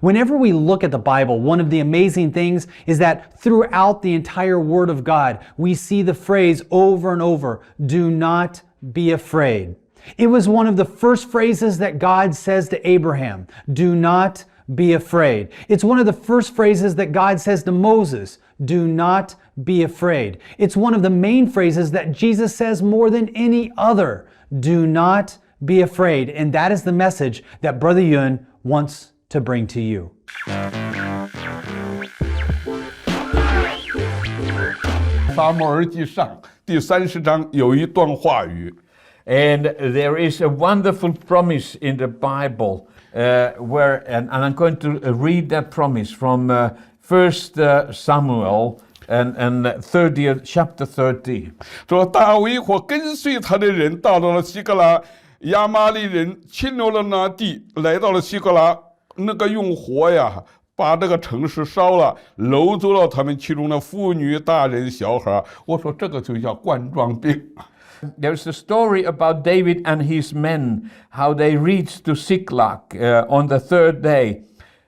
Whenever we look at the Bible, one of the amazing things is that throughout the entire Word of God, we see the phrase over and over, do not be afraid. It was one of the first phrases that God says to Abraham, do not be afraid. It's one of the first phrases that God says to Moses, do not be afraid. It's one of the main phrases that Jesus says more than any other, do not be afraid. And that is the message that Brother Yun wants to bring to you. 撒母耳记上第30章有一段话语。 And there is a wonderful promise in the Bible and I'm going to read that promise from 1 Samuel and 30th, chapter 30. 说大卫或跟随他的人到了西格拉，亚玛利人侵略了那地，来到了西格拉，那个用火呀把这个城市烧了，掳走了他们其中的妇女、大人、小孩。我说这个就叫冠状病。 There's a story about David and his men, how they reached to Ziklag on the third day.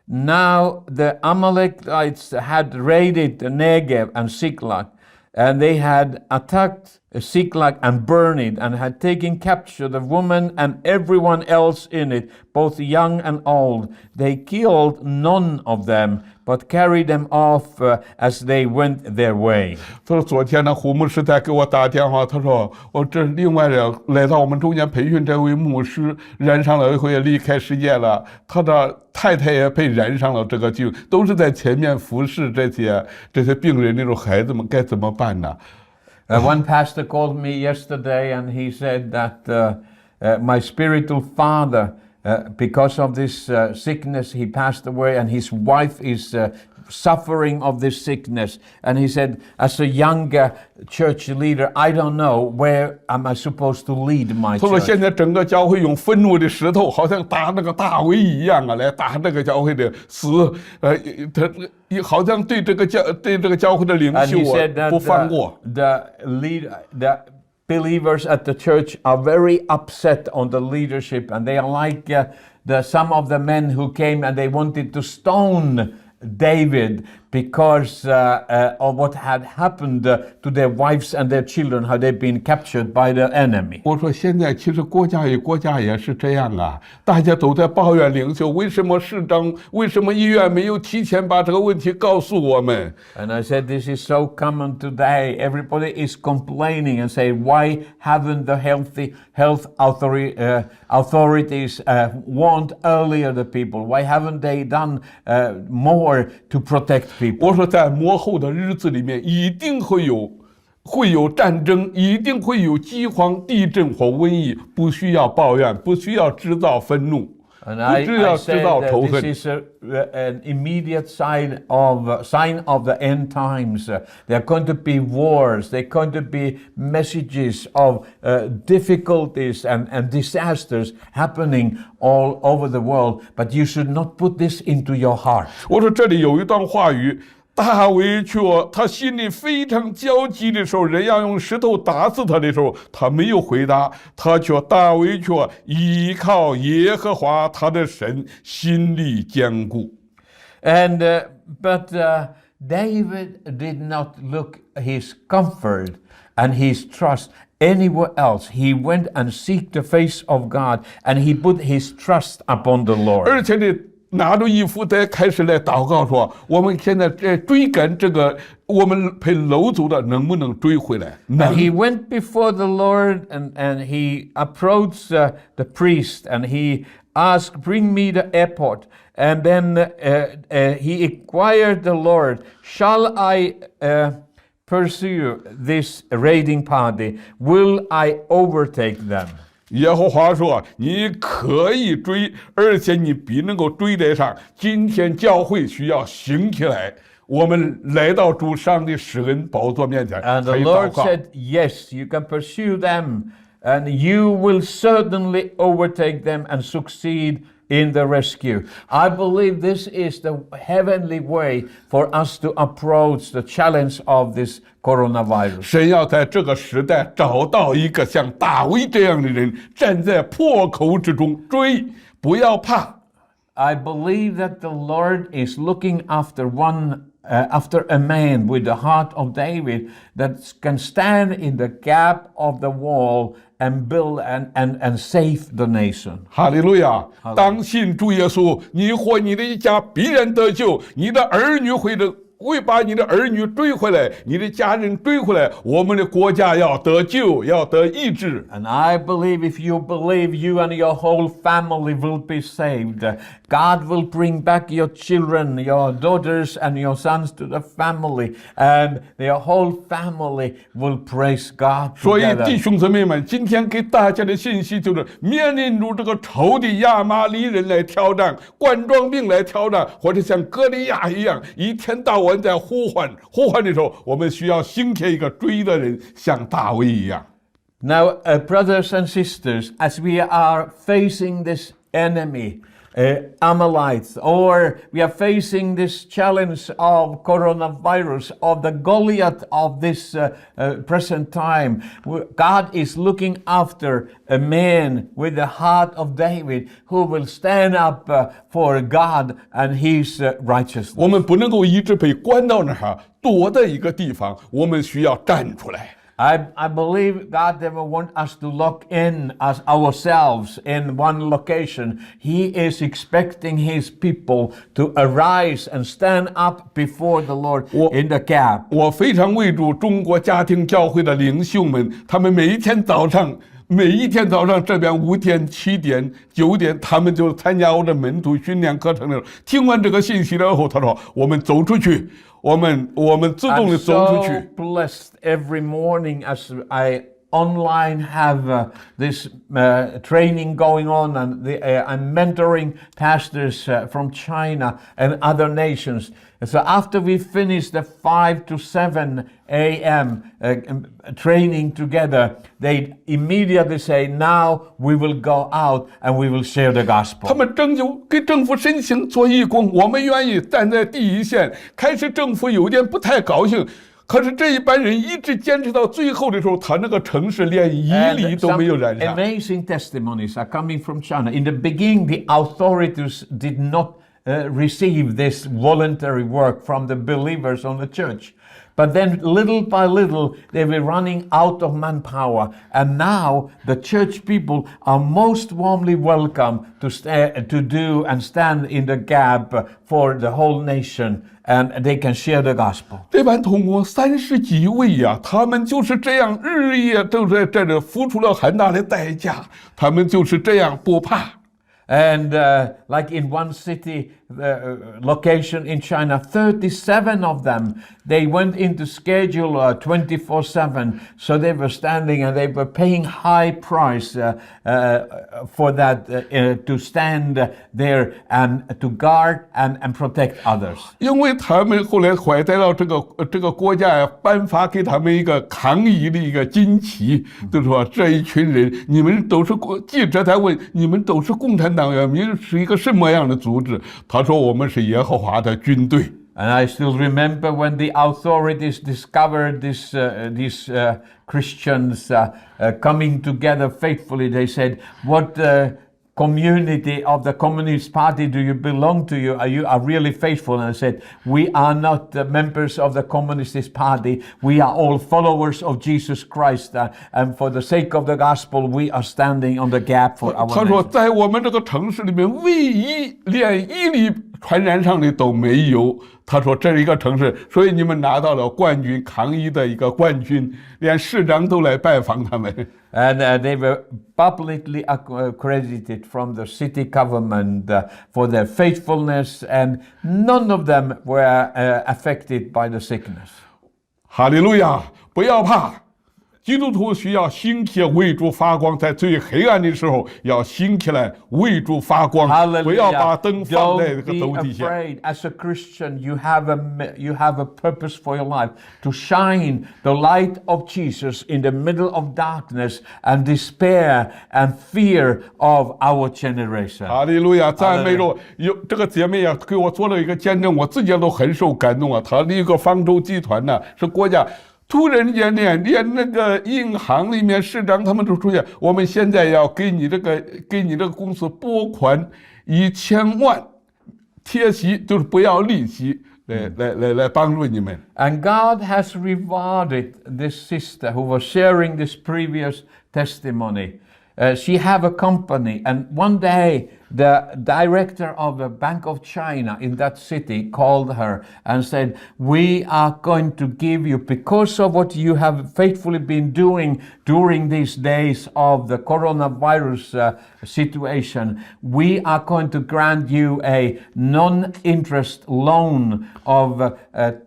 Now the Amalekites had raided the Negev and Ziklag, and they had attacked Ziklag and burned it, and had taken capture the woman and everyone else in it, both young and old. They killed none of them, but carried them off as they went their way. 他说昨天呢，胡牧师在给我打电话，他说我这另外人来到我们中间培训这位牧师，染上了一回离开世界了，他的太太也被染上了这个病，都是在前面服侍这些病人那种孩子们该怎么办呢？ One pastor called me yesterday and he said that my spiritual father, because of this sickness, he passed away, and his wife is suffering of this sickness. And he said, as a younger church leader, I don't know where am I supposed to lead my 他说 church. 现在整个教会用愤怒的石头，好像打那个大卫一样啊，来打这个教会的死，他好像对这个教会的领 And 袖 he said 不放 that 过。 the believers at the church are very upset on the leadership, and they are like some of the men who came and they wanted to stone David because of what had happened to their wives and their children, how they've been captured by the enemy. 我说现在其实国家与国家也是这样啊，大家都在抱怨领袖，为什么市长、为什么医院没有提前把这个问题告诉我们？ And I said, this is so common today. Everybody is complaining and say, why haven't the health authorities warned earlier the people? Why haven't they done more to protect people? 我说在末后的日子里面，一定会有战争，一定会有饥荒、地震或瘟疫，不需要抱怨，不需要制造愤怒。 And I said that this is an immediate sign of the end times. There are going to be wars. There are going to be messages of difficulties and disasters happening all over the world. But you should not put this into your heart. 我说这里有一段话语，大卫却他心里非常焦急的时候，人要用石头打死他的时候，他没有回答，大卫却依靠耶和华他的神，心里坚固。But David did not look his comfort and his trust anywhere else. He went and seeked the face of God, and he put his trust upon the Lord. 而且呢，拿着衣服再开始来祷告说，我们现在在追赶这个我们被掳走的，能不能追回来？ And he went before the Lord and he approached the priest and he asked, bring me the ephod. And then he inquired the Lord, shall I pursue this raiding party? Will I overtake them? 耶和华说：“你可以追，而且你必能够追得上。今天教会需要兴起来，我们来到主上帝施恩宝座面前， And the 可以祷 Lord 告。 said, yes, you can pursue them, and you will certainly overtake them and succeed in the rescue. I believe this is the heavenly way for us to approach the challenge of this coronavirus. 神要在这个时代找到一个像大卫这样的人，站在破口之中追，不要怕。I believe that the Lord is looking after after a man with the heart of David that can stand in the gap of the wall and build and save the nation. 哈利路亚！当信主耶稣，你和你的一家必然得救，你的儿女会把你的儿女追回来，你的家人追回来，我们的国家要得救，要得医治。 And I believe if you believe, you and your whole family will be saved. God will bring back your children, your daughters and your sons to the family, and their whole family will praise God 所以 together. 弟兄姊妹们，今天给大家的信息就是：面临着这个仇敌亚玛力人来挑战，冠状病来挑战，或者像歌利亚一样，一天到晚在呼唤的时候，我们需要兴起一个追的人，像大卫一样。 Now, brothers and sisters, as we are facing this enemy, Amalekites, or we are facing this challenge of coronavirus, of the Goliath of this present time, God is looking after a man with the heart of David who will stand up for God and His righteousness. 我们不能够一直被关到那儿躲在一个地方，我们需要站出来。 I believe God never wants us to lock in as ourselves in one location. He is expecting His people to arise and stand up before the Lord in the gap. 我非常为助中国家庭教会的领袖们，他们每一天早上这边5点、7点、9点，他们就参加我的门徒训练课程的时候，听完这个信息了后，他说：“我们走出去，我们自动的走出去。” I'm so blessed every morning as I online have this training going on, and I'm mentoring pastors from China and other nations. So after we finish the 5 to 7 a.m. Training together, they immediately say, now we will go out and we will share the gospel. 他们给政府申请做义工，我们愿意站在第一线。开始政府有点不太高兴。 可是这一班人一直坚持到最后的时候，他那个城市连一例都没有染上。 Amazing testimonies are coming from China. In the beginning, the authorities did not receive this voluntary work from the believers on the church. But then little by little, they were running out of manpower. And now the church people are most warmly welcome to do and stand in the gap for the whole nation. And they can share the gospel. 这班同工30几位呀，他们就是这样日夜都在这付出了很大的代价，他们就是这样不怕。 And like in one city location in China, 37 of them, they went into schedule 24/7. So they were standing and they were paying high price for that to stand there and to guard and protect others. 因为他们后来怀带到这个国家呀，颁发给他们一个抗议的一个锦旗，就说这一群人，你们都是记者在问，你们都是共产党员，你们是一个什么样的组织？他说我们是耶和华的军队。 And I still remember when the authorities discovered these Christians coming together faithfully. They said, "What community of the Communist Party do you belong to? You are really faithful." And I said, "We are not members of the Communist Party. We are all followers of Jesus Christ, and for the sake of the gospel, we are standing on the gap for our." 他说，在我们这个城市里面，唯一连一例传染上的都没有。他说这是一个城市，所以你们拿到了冠军，抗疫的一个冠军，连市长都来拜访他们。And they were publicly accredited from the city government for their faithfulness, and none of them were affected by the sickness. 哈利路亚！不要怕。 基督徒需要兴起为主发光，在最黑暗的时候要兴起来为主发光，不要把灯放在这个斗底下。 Don't be afraid. As a Christian, you have a purpose for your life to shine the light of Jesus in the middle of darkness and despair and fear of our generation. 哈利路亚，赞美主！有这个姐妹呀，给我做了一个见证，我自己都很受感动啊。她的一个方舟集团呢，是国家。 突然间连那个银行里面市长他们都出现，我们现在要给你这个公司拨款1000万，贴息，就是不要利息，来帮助你们。 And God has rewarded this sister who was sharing this previous testimony. She have a company, and one day the director of the Bank of China in that city called her and said, "We are going to give you, because of what you have faithfully been doing during these days of the coronavirus situation, we are going to grant you a non-interest loan of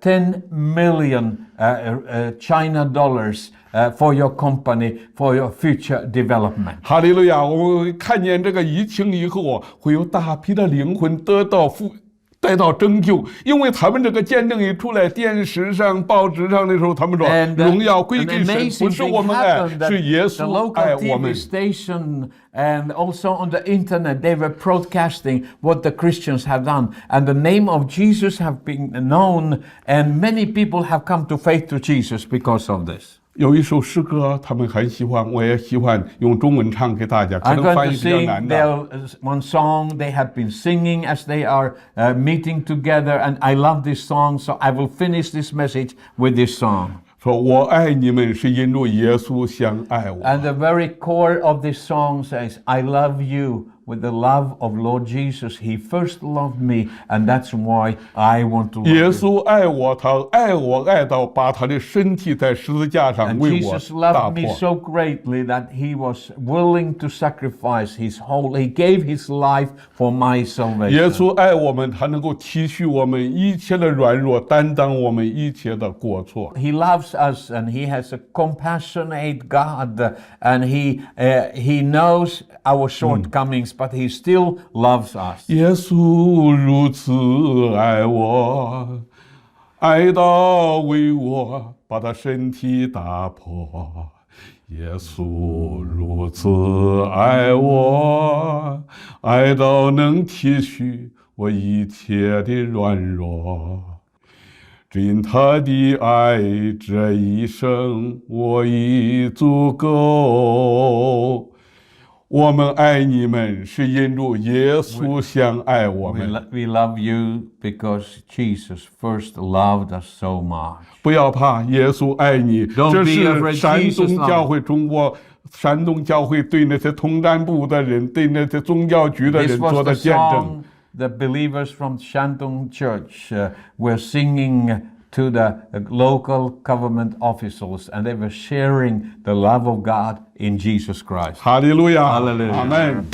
10 million China dollars for your company, for your future development." 哈利路亚！我们看见这个疫情以后，会有大批的灵魂得到拯救，因为他们这个见证一出来，电视上、报纸上的时候，他们说荣耀归给神，不是我们爱，是耶稣爱我们。 station and also on the internet, they were broadcasting what the Christians have done, and the name of Jesus have been known, and many people have come to faith to Jesus because of this. 有一首诗歌，他们很喜欢，我也喜欢用中文唱给大家，可 I'm 能 going 翻 to 译比较 sing 难的。 one song they have been singing as they are meeting together, and I love this song, so I will finish this message with this song. 说我爱你们，是因着耶稣相爱我。 And the very core of this song says, "I love you with the love of Lord Jesus. He first loved me, and that's why I want to love 耶 you." 稣爱我，他爱我爱到把他的身体在十字架上 And 为我 Jesus 打 loved me 破。 so greatly that he was willing to sacrifice his whole, he gave his life for my 耶 salvation. 稣爱我们，他能够体恤我们一切的软弱，担当我们一切的过错。 He loves us, and he has a compassionate God, and he knows our shortcomings, but he still loves us. 耶稣如此爱我，爱到为我把他身体打破。耶稣如此爱我，爱到能体恤我一切的软弱。只因他的爱，这一生我已足够。我们爱你们，是因着耶稣相爱我们。 We love you because Jesus first loved us so much. 不要怕，耶稣爱你。 Don't 这 be 是 afraid, 山 Jesus 东 loves 教会中国山东教会对那些通战部的人、对那些宗教局的 This 人做 was 的 the 见证。 song the believers from Shandong Church were singing to the local government officials, and they were sharing the love of God in Jesus Christ. 哈利路亚， Hallelujah. 阿门。